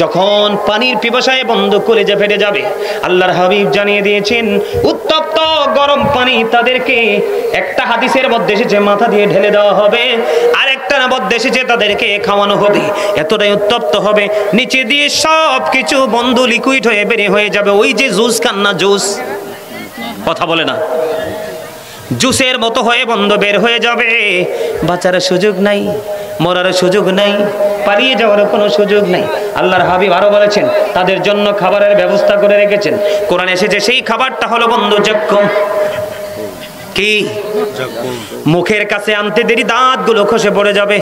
যখন পানির পিপাসায় বন্ধ কলেজে ফেটে যাবে, আল্লাহর হাবিব জানিয়ে দিয়েছেন উত্তপ্ত গরম পানি তাদেরকে, একটা হাদিসের মধ্যে এসেছে মাথা দিয়ে ঢেলে দেওয়া হবে, আর একটা মধ্যে এসেছে তাদেরকে খাওয়ানো হবে। এতটাই উত্তপ্ত হবে, নিচে দিয়ে সব কিছু বন্ধু লিকুইড হয়ে বেরিয়ে হয়ে যাবে। ওই যে জুস খান না, জুস, কথা বলে না, জুসের মতো হয়ে বন্ধ বের হয়ে যাবে। বাঁচার সুযোগ নাই, মরার সুযোগ নাই, পালিয়ে যাওয়ার কোনো সুযোগ নাই। আল্লাহর হাবিব আরো বলেছেন তাদের জন্য খাবারের ব্যবস্থা করে রেখেছেন। কোরআনে এসেছে সেই খাবারটা হলো বন্ধু যক্ষম। কি মুখের কাছে আনতে দেরি দাঁতগুলো খসে পড়ে যাবে,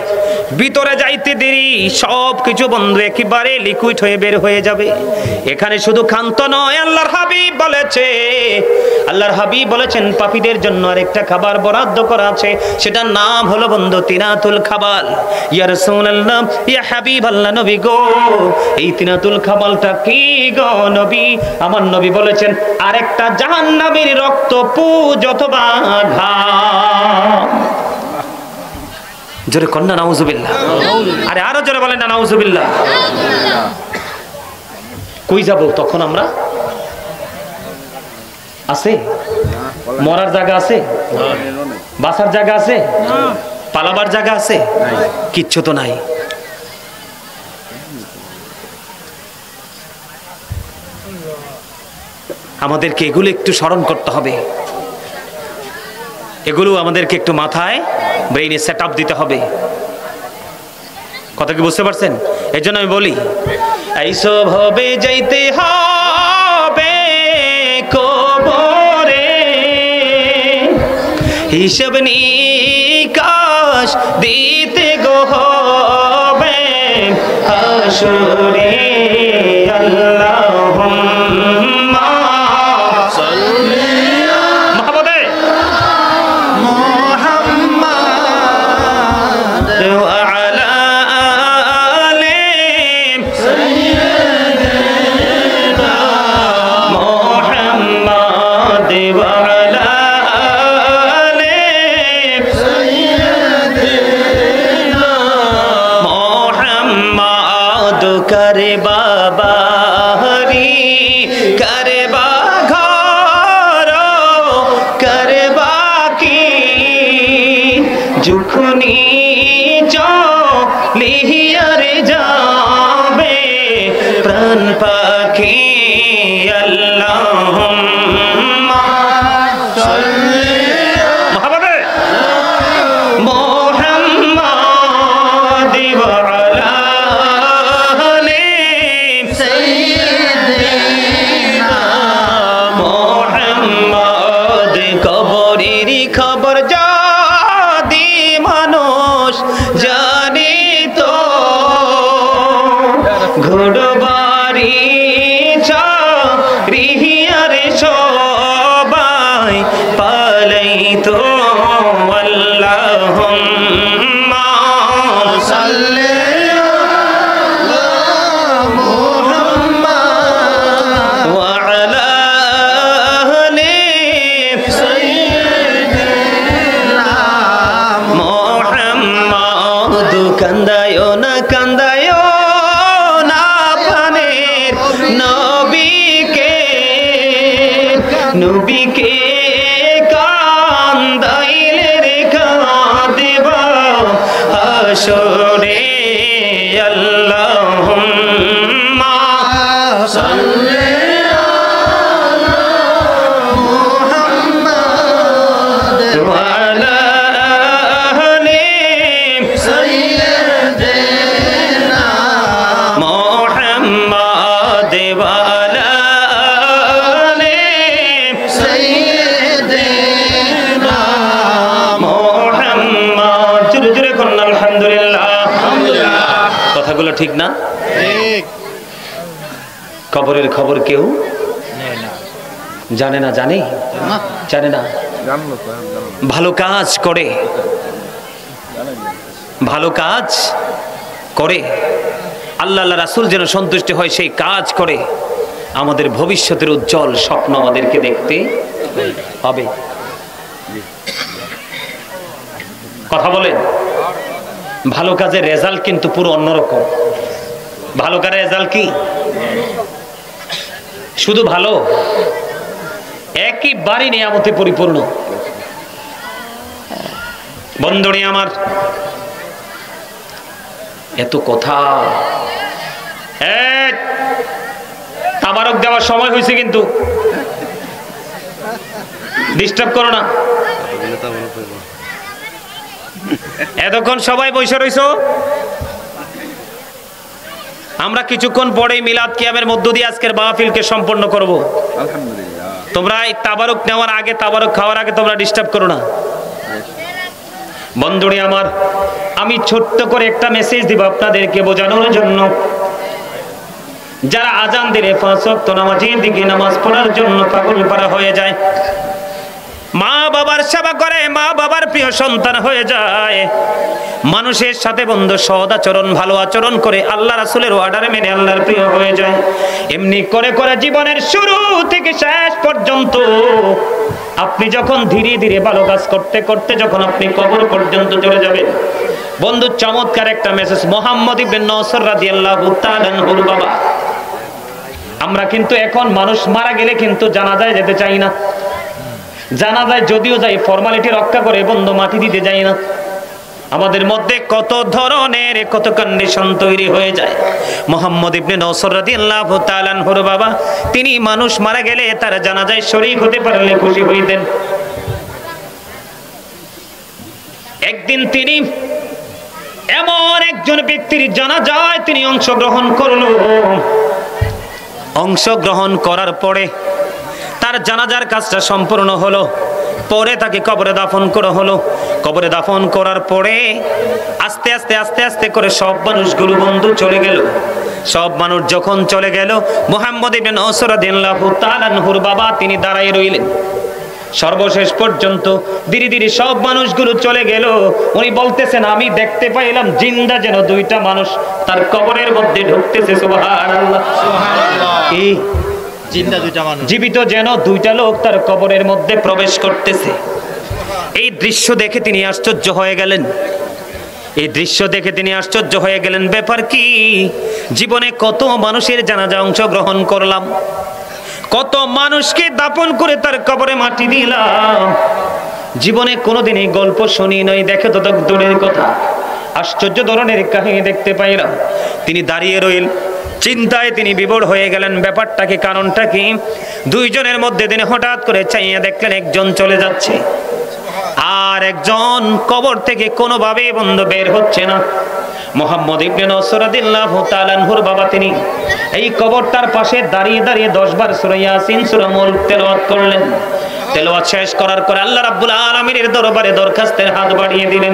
ভিতরে যাইতে দেরি সব কিছু বন্ধু একেবারে লিকুইড হয়ে বের হয়ে যাবে। এখানে শুধু ক্ষান্ত নয়, আল্লাহর হাবিব বলেছেন পাপীদের জন্য আরেকটা খাবার বরাদ্দ করা আছে, সেটার নাম হলো বন্ধু তিনাতুল খাবাল। ইয়া রাসূলুল্লাহ, ইয়া হাবিবাল্লাহ, নবী গো এই তিনাতুল খাবালটা কি গো নবী? আমার নবী বলেছেন আরেকটা জাহান্নামীর রক্ত পুজ অথবা ঘাম। জোরে কন্যা নাউজুবিল্লাহ, আরে আরো জোরে বলেন না নাউজুবিল্লাহ। কই যাব তখন আমরা? আছে মরার জায়গা আছে, বাসার জায়গা আছে, পালাবার জায়গা আছে, কিচ্ছু তো নাই। আমাদেরকে এগুলো একটু স্মরণ করতে হবে, এগুলো আমাদেরকে একটু মাথায় ব্রেইনে সেট আপ দিতে হবে। কথা কি বুঝতে পারছেন? এই জন্য আমি বলি এইসব হবে যাইতে হবে কবরে, হিসাব নিকাশ দিতে গো হবে হাসরে। আল্লাহুম্মা সাল্লি মুহাম্মাদে মুহাম্মাদ ওয়া আলা আলি সাইয়্যিদিনা মুহাম্মাদ ওয়া আলা আলি সাইয়্যিদিনা মুহাম্মাদ। করে বাবা হরি করে বা ঘর করে বাকি যুখনি চলিয়ারে যাবে প্রাণ পাখি। আল্লাহুম্মা সাল্লি মুহাম্মাদে মুহাম্মাদ ওয়া আলা আলি সাইয়্যিদিনা মুহাম্মাদ। কবরের খবর যদি মানুষ জানিত, ঘোড়বাড়ি চারিয়ারে সবাই পালাইতো। আল্লাহুম্মা সাল্লি আলা মুহাম্মাদ ওয়া আলা আলি সাইয়্যিদিনা মুহাম্মাদ। কান্দায়ো না কান্দায়ো না পানের নবীকে, নবীকে কান্দাইলে রে কাঁদিবা হাসরে। আল্লাহুম্মা সাল্লি আলা মুহাম্মাদ ওয়া আলা আলি সাইয়্যিদিনা মুহাম্মাদ ওয়া আলা আলি সাইয়্যিদিনা মুহাম্মাদ। জোরে জোরে করুন আলহামদুলিল্লাহ। কথাগুলো ঠিক না? ঠিক। কবরের খবর কেউ জানে না, জানে জানে না। ভালো কাজ করে, ভালো কাজ করে আল্লাহ রাসূল যেন সন্তুষ্ট হয় সেই কাজ করে আমাদের ভবিষ্যতের উজ্জ্বল স্বপ্ন আমাদেরকে দেখতে হবে। কথা বলেন, ভালো কাজের রেজাল্ট কিন্তু পুরো অন্যরকম। ভালো কাজের রেজাল্ট কি? শুধু ভালো, একেবারে নিয়ামতে পরিপূর্ণ। বন্ধুরে আমার, এত কথা, তাবারক দেওয়ার সময় হয়েছে কিন্তু ডিস্টার্ব করো না। এতক্ষণ সবাই বসে রইছো, আমরা কিছুক্ষণ পরেই মিলাদ কিয়ামের মধ্য দিয়ে আজকের মাহফিলকে সম্পন্ন করব। আলহামদুলিল্লাহ। তোমরা এই তাবারুক নেওয়ার আগে, তাবারুক খাওয়ার আগে তোমরা ডিস্টার্ব করো না। বন্ধুরে আমার, আমি ছোট্ট করে একটা মেসেজ দিব আপনাদেরকে বোঝানোর জন্য। যারা আজান দিলে 5 ওয়াক্ত নামাজের দিকে নামাজ পড়ার জন্য পাগল পারা হয়ে যায়, মা বাবার সেবা করে, মা বাবার প্রিয় সন্তান হয়ে যায়, মানুষের সাথে বন্ধু সৎ আচরণ, ভালো আচরণ করে আল্লাহ রাসূলের অর্ডারে মেনে আল্লাহর প্রিয় হয়ে যায়। এমনি করে করে জীবনের শুরু থেকে শেষ পর্যন্ত আপনি যখন ধীরে ধীরে ভালো কাজ করতে করতে যখন আপনি কবর পর্যন্ত চলে যাবেন, বন্ধু চমৎকার একটা মেসেজ। মুহাম্মদ ইবনে নসর রাদিয়াল্লাহু তাআলা আনহুর বাবা। আমরা কিন্তু এখন মানুষ মারা গেলে কিন্তু জানাজায় যেতে চাই না, জানাজায় যদিও যাই ফর্মালিটি রক্ষা করে বন্ধু মাটি দিতে যাই না। আমাদের মধ্যে কত ধরনের কত কন্ডিশন তৈরি হয়ে যায়। মুহাম্মদ ইবনে নসর রাদিয়াল্লাহু তাআলা আনহুর বাবা, তিনি মানুষ মারা গেলে তার জানাজায় শরীক হতে পারলে খুশি হইতেন। একদিন তিনি এমন একজন ব্যক্তির জানাজায় তিনি অংশগ্রহণ করলো। অংশগ্রহণ করার পরে তার জানাজার কাজটা সম্পূর্ণ হলো, পরে তাকে কবরে দাফন করা হলো। কবরে দাফন করার পরে আস্তে আস্তে আস্তে আস্তে করে সব মানুষগুলো বন্ধু চলে গেল। সব মানুষ যখন চলে গেল, মুহাম্মদ ইবনে নসর রাদিয়াল্লাহু তাআলা আনহুর বাবা তিনি দাঁড়ায় রইলেন। সর্বশেষ পর্যন্ত ধীরে ধীরে সব মানুষগুলো চলে গেল। উনি বলতেছেন, আমি দেখতে পাইলাম জিন্দা যেন 2টা মানুষ তার কবরের মধ্যে ঢুকতেছে। সুবহানাল্লাহ, সুবহানাল্লাহ। এই জিন্দা 2টা মানুষ, জীবিত যেন 2টা লোক তার কবরের মধ্যে প্রবেশ করতেছে। এই দৃশ্য দেখে তিনি আশ্চর্য হয়ে গেলেন। এই দৃশ্য দেখে তিনি আশ্চর্য হয়ে গেলেন। ব্যাপার কি? জীবনে কত মানুষের জানাজা অংশগ্রহণ করলাম, কত মানুষকে দাফন করে তার কবরে মাটি দিলাম, জীবনে কোনোদিন এই গল্প শুনি নাই, দেখে তো দূরের কথা। আশ্চর্য ধরনের কাহিনী দেখতে পাইলাম। তিনি দাঁড়িয়ে রইল, চিন্তায় তিনি বিভোর হয়ে গেলেন। ব্যাপারটা কি, কারণটা কি? 2 জনের মধ্যে তিনি হঠাৎ করে চাইয়া দেখলেন একজন চলে যাচ্ছে, আর একজন কবর থেকে কোনোভাবে বন্ধ বের হচ্ছে না। মুহাম্মদ ইবনে নসর রাদিয়াল্লাহু তাআলা আনহুর বাবা তিনি এই কবরটার পাশে দাঁড়িয়ে দাঁড়িয়ে 10 বার সূরা ইয়াসিন সূরা মুলক তেলাওয়াত করলেন। তেলাওয়াত শেষ করার পর আল্লাহ রাব্বুল আলামিনের দরবারে দরখাস্তের হাত বাড়িয়ে দিলেন।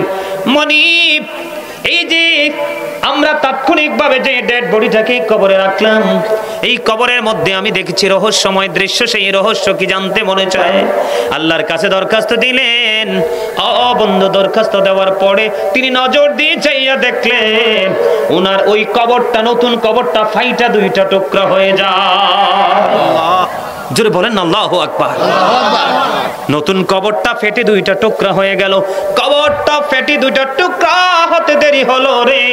মনিব, এই যে আমরা তাৎক্ষণিকভাবে যে ডেড বডিটাকে কবরে রাখলাম, এই কবরের মধ্যে আমি দেখেছি রহস্যময় দৃশ্য। সেই রহস্য কি জানতে মনে চায়? আল্লাহর কাছে দরখাস্ত দিলেন। বন্ধু, দরখাস্ত দেওয়ার পরে তিনি নজর দিয়ে চাইয়া দেখলেন ওনার ওই কবরটা, নতুন কবরটা ফাইটা 2টা টুকরা হয়ে যায়। জোরে বলেন আল্লাহু আকবার। নতুন কবরটা ফেটে 2টা টুকরা হয়ে গেল। কবরটা ফেটে 2টা টুকরা হতে দেরি হলো রে,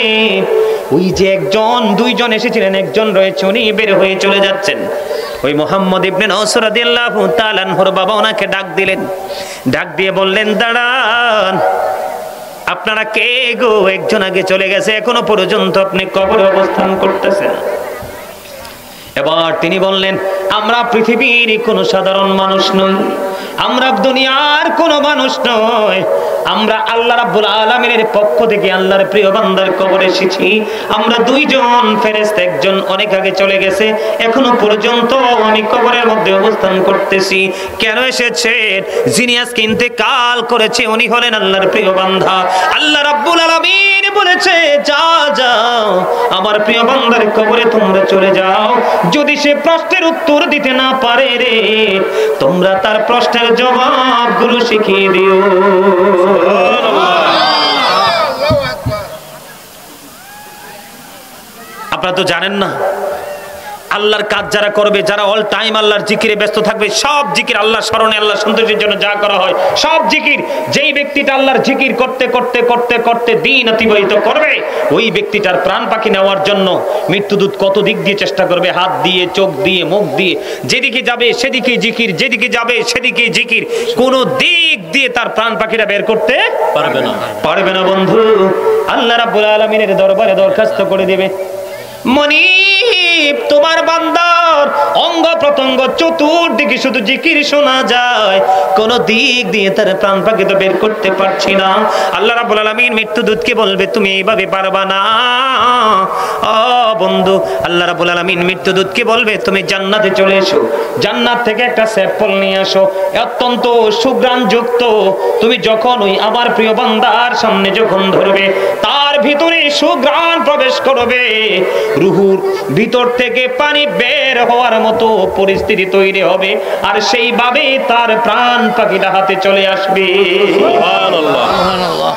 ওই যে 2 জন এসেছিলেন, একজন রয়েছে, উনি বের হয়ে চলে যাচ্ছেন। ওই মুহাম্মদ ইবনে নসর রাদিয়াল্লাহু তাআলা আনহুর বাবা ওনাকে ডাক দিলেন। ডাক দিয়ে বললেন, দাঁড়ান, আপনারা কে গো? একজন আগে চলে গেছে, এখনো পর্যন্ত আপনি কবরে অবস্থান করতেছেন। এবার তিনি বললেন, আমরা পৃথিবীর কোনো সাধারণ মানুষ নই, আমরা দুনিয়ার কোনো মানুষ নয়, আমরা আল্লাহ রাব্বুল আলামিনের পক্ষ থেকে আল্লাহর প্রিয় বান্দার কবরে এসেছি। আমরা 2 জন ফেরেশতা, একজন অনেক আগে চলে গেছে, এখনো পর্যন্ত আমি কবরের মধ্যে অবস্থান করতেছি। কেন এসেছেন? যিনি আজকে ইন্তেকাল করেছে উনি হলেন আল্লাহর প্রিয় বান্দা। আল্লাহ রাব্বুল আলামিন বলেছে, যাও আমার প্রিয় বান্দার কবরে তোমরা চলে যাও। যদি সে প্রশ্নের উত্তর দিতে না পারে রে, তোমরা তার প্রশ্নের জবাবগুলো শিখিয়ে দিও। আপনারা তো জানেন না, আল্লাহর কাজ যারা করবে, যারা অল টাইম আল্লাহর জিকিরে ব্যস্ত থাকবে, সব জিকির আল্লাহর স্মরণে, আল্লাহর সন্তোষের জন্য যা করা হয় সব জিকির, যেই ব্যক্তিটা আল্লাহর জিকির করতে করতে করতে করতে দিন অতিবাহিত করবে, ওই ব্যক্তিটার প্রাণ পাখি নেওয়ার জন্য মৃত্যুদূত কত দিক দিয়ে চেষ্টা করবে, হাত দিয়ে, চোখ দিয়ে, মুখ দিয়ে, যেদিকে যাবে সেদিকে জিকির, যেদিকে যাবে সেদিকে জিকির, কোন দিক দিয়ে তার প্রাণ পাখিটা বের করতে পারবে না বন্ধু। আল্লাহ রাব্বুল আলামিনের দরবারে দরখাস্ত করে দেবে, মনিব, তোমার বান্দা পর অঙ্গ প্রত্যঙ্গ চতুর্দিকে শুধু জিকির শোনা যায়, কোন দিক দিয়ে তার প্রাণ পাখি তো বের করতে পারছি না। আল্লাহ রাব্বুল আলামিন মৃত্যুদূতকে বলবে তুমি এইভাবে পারবা না। ও বন্ধু, আল্লাহ রাব্বুল আলামিন মৃত্যুদূতকে বলবে তুমি জান্নাতে চলে এসো, জান্নাত থেকে একটা স্যাম্পল নিয়ে আসো অত্যন্ত সুঘ্রাণযুক্ত। তুমি যখন ওই আমার প্রিয় বান্দার সামনে যখন ধরবে, তার ভিতরে সুঘ্রাণ প্রবেশ করবে, রুহুর ভিতর থেকে পানি বের হওয়ার মতো পরিস্থিতি তৈরি হবে, আর সেইভাবে তার প্রাণ পাখিটা হাতে চলে আসবে। সুবহানাল্লাহ, সুবহানাল্লাহ।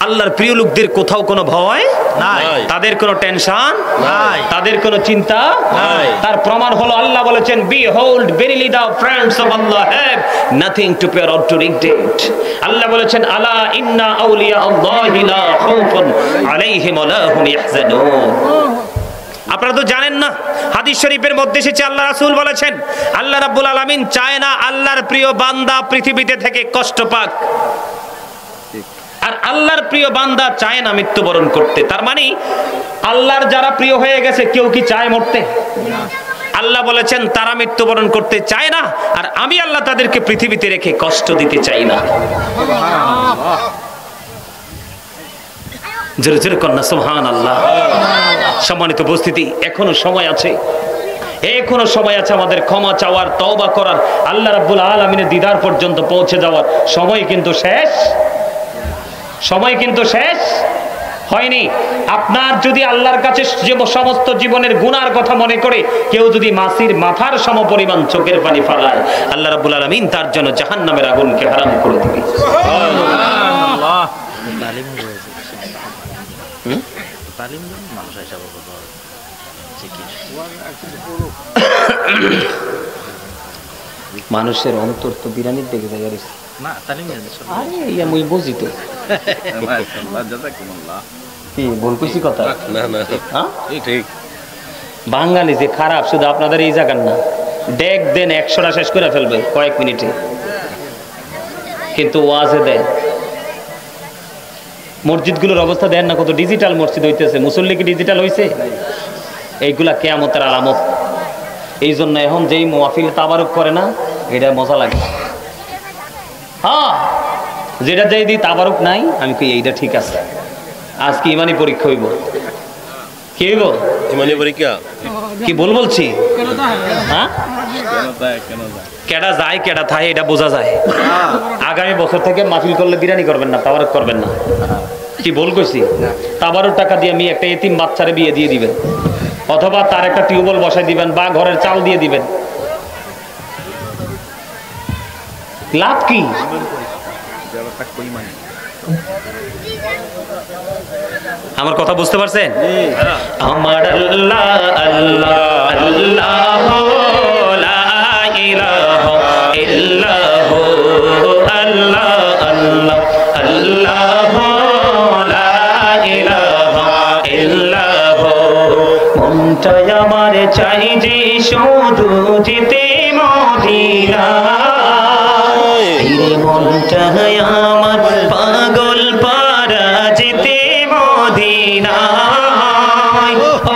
আল্লাহর প্রিয় লোকদের কোথাও কোনো ভয় নাই, তাদের কোনো টেনশন নাই, তাদের কোনো চিন্তা নাই। তার প্রমাণ হলো আল্লাহ বলেছেন, behold verily the friends of Allah have nothing to fear or to regret। আল্লাহ বলেছেন, আলা ইন্না আউলিয়া আল্লাহি লা খাউফুন আলাইহিম ওয়া লা হুম ইয়াহজানুন। আপনারা তো জানেন না, হাদিস শরীফের মধ্যে এসেছে আল্লাহ রাসূল বলেছেন, আল্লাহ রাব্বুল আলামিন চায় না আল্লাহর প্রিয় বান্দা পৃথিবীতে থেকে কষ্ট পাক, আর আল্লাহর প্রিয় বান্দা চায় না মৃত্যুবরণ করতে। তার মানে আল্লাহর যারা প্রিয় হয়ে গেছে কেউ কি চায় মরতে? আল্লাহ বলেছেন তারা মৃত্যুবরণ করতে চায় না, আর আমি আল্লাহ তাদেরকে পৃথিবীতে রেখে কষ্ট দিতে চাই না। জোরে জোরে কন্যা সুবহানাল্লাহ। সম্মানিত উপস্থিতি, এখনো সময় আছে, এখনো সময় আছে আমাদের ক্ষমা চাওয়ার, তওবা করার, আল্লাহ রাব্বুল আলামিনের দিদার পর্যন্ত পৌঁছে যাওয়ার। সময় কিন্তু শেষ, সময় কিন্তু শেষ হয়নি। আপনার যদি আল্লাহর কাছে সমস্ত জীবনের গুনার কথা মনে করে কেউ যদি মাছির মাথার সমপরিমাণ চোখের পানি ফেলায়, আল্লাহ রাব্বুল আলামিন তার জন্য জাহান্নামের আগুনকে হারাম করে দিবে। সুবহানাল্লাহ। মানুষের অন্তর তো বিরানির দিকে জায়গা রয়েছে না, তালিম আরে ইয়া মুই বুঝি তো কি ভুল কইছি কথা না না, হ্যাঁ ঠিক। বাঙালি যে খারাপ শুধু আপনাদের এই জায়গার না, ডেক দেন 100টা শেষ করে ফেলবে কয়েক মিনিটে, কিন্তু ওয়াজে দেন। মসজিদগুলোর অবস্থা দেন না, কত ডিজিটাল মসজিদ হইতেছে, মুসল্লি কি ডিজিটাল হইছে? এইগুলা কিয়ামতের আলামত। এই জন্য এখন যেই মাহফিল তাবারুক করে না, এটা মজা লাগে। হ্যাঁ, যেটা যেই দিই তাবারুক নাই, আমি কই এইটা ঠিক আছে। আজকে ইমানি পরীক্ষা হইব। কি হইব? ইমানি পরীক্ষা। কি বলছি? হ্যাঁ, কেডা যায় কেডা থাকে এটা বোঝা যায়। আগামী বছর থেকে মাহফিল করলে বিরিয়ানি করবেন না, তাবারুক করবেন না। কি বল কইছি? তাবারুক টাকা দিয়ে আমি একটা এতিম বাচ্চারে বিয়ে দিয়ে দিবেন, অথবা তার একটা টিউবওয়েল বসাই দিবেন, বা ঘরের চাল দিয়ে দিবেন। লাভ কি? আমার কথা বুঝতে পারছেন? আমার আল্লাহ আল্লাহ আল্লাহ লা ইলাহা ইল্লাল্লাহ আল্লাহ আল্লাহ আল্লাহ লা ইলাহা ইল্লাল্লাহ। মনটা আমার চাই যে শুধু যেতে মদিনায়, মনটা আমার পাগল পারা যেতে মদিনায়।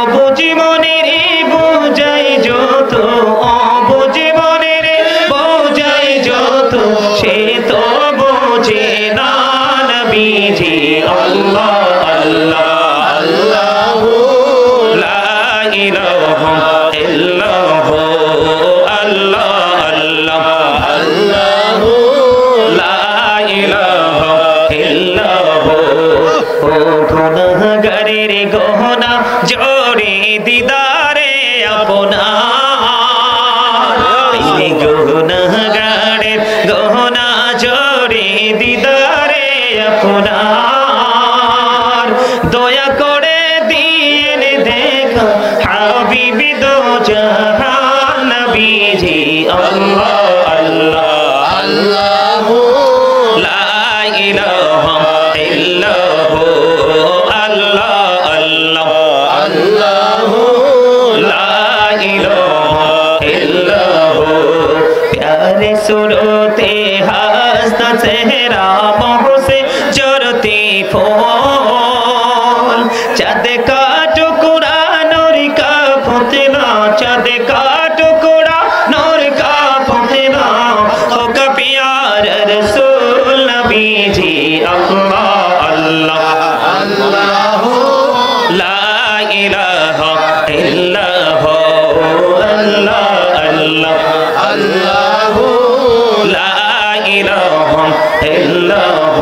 অবুঝি মনের বোঝাই যত, অবুঝি মনের বোঝাই যত, সে তো বোঝে না নবীজি। আল্লাহ আল্লাহ আল্লাহ লা ইলাহা ইল্লাল্লাহ আল্লাহ আল্লাহ আল্লাহ লা ইলাহা ইল্লাল্লাহ। ও গুনাহগারের গহনা জোরে দিদারে আপনার, এই গুনাহগারের গহনা জোরে দিদারে আপনার। দয়া করে দিন দেখা হাবিবি দো জাহান নবীজি। আল্লাহ আল্লাহ আল্লাহ লা ইলাহা ইল্লাল্লাহ আল্লাহ আল্লাহ আল্লাহ লা ইলাহা ইল্লাল্লাহ। প্যারে সুরতে হাসতা চেহারা মোহসে জরতে ফল, চাঁদ কা টুকরা নূর কা পুতলা, চাঁদ আল্লাহ আল্লাহ আল্লাহ লা ইলাহা ইল্লাল্লাহ আল্লাহ আল্লাহ আল্লাহ লা ইলাহা ইল্লাল্লাহ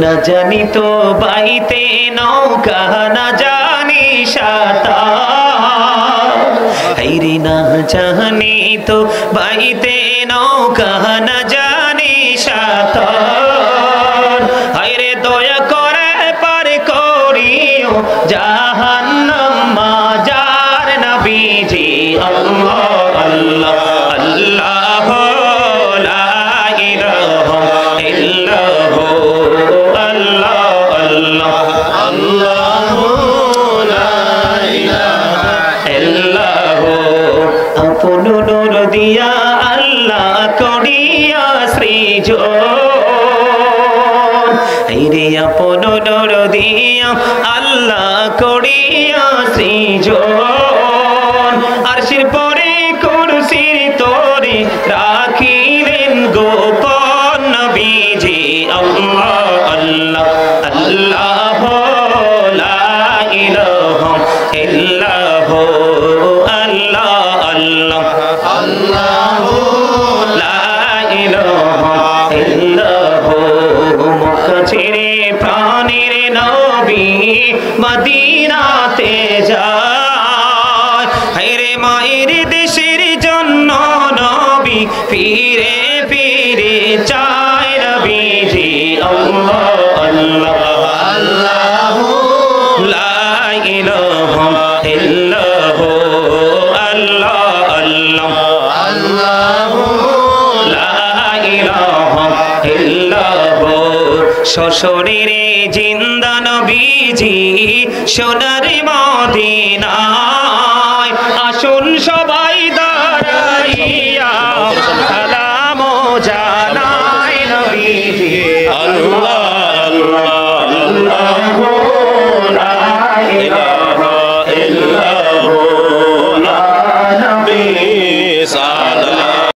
না জানি তো বাইতে নৌকা না জানি সাঁতার হাইরে না জানি তো বাইতে নৌকা না জানি সাঁতার হাইরে দয়া করে পার করিও জাহান্নাম মাজার নবীজি আল্লাহ আল্লাহ আল্লাহ লা ইলাহা ইল্লাল্লাহ আল্লাহ আল্লাহ আল্লাহ লা ইলাহা ইল্লাল্লাহ আপন নূর দিয়া আল্লাহ করিয়া সৃজন হাইরে আপন নূর দিয়া আল্লাহ করিয়া সৃজন আরশের পরে কুরসির তোরে রাখিলেন গোপন নবীজি আল্লাহ আল্লাহ আল্লাহ লা ইলাহা ইল্লাল্লাহ আল্লাহ আল্লাহ আল্লাহ লা ইলাহা ইল্লাল্লাহ মক্কা ছেড়ে প্রাণের নবী মদিনাতে যায় হায়রে মায়ের দেশের জন্য নবী ফিরে ফিরে চায় নবীজি আল্লাহ আল্লাহ আল্লাহ লা ইলাহা ইল্লাল্লাহ আল্লাহ আল্লাহ আল্লাহ লা ইলাহা ইল্লাল্লাহ সশরীরে জিন্দা নবীজি সোনার মদিনায় আসুন সবাই দাঁড়াইয়া সালাম জানাই নবীজি আল্লাহ আল্লাহ আল্লাহ লা ইলাহা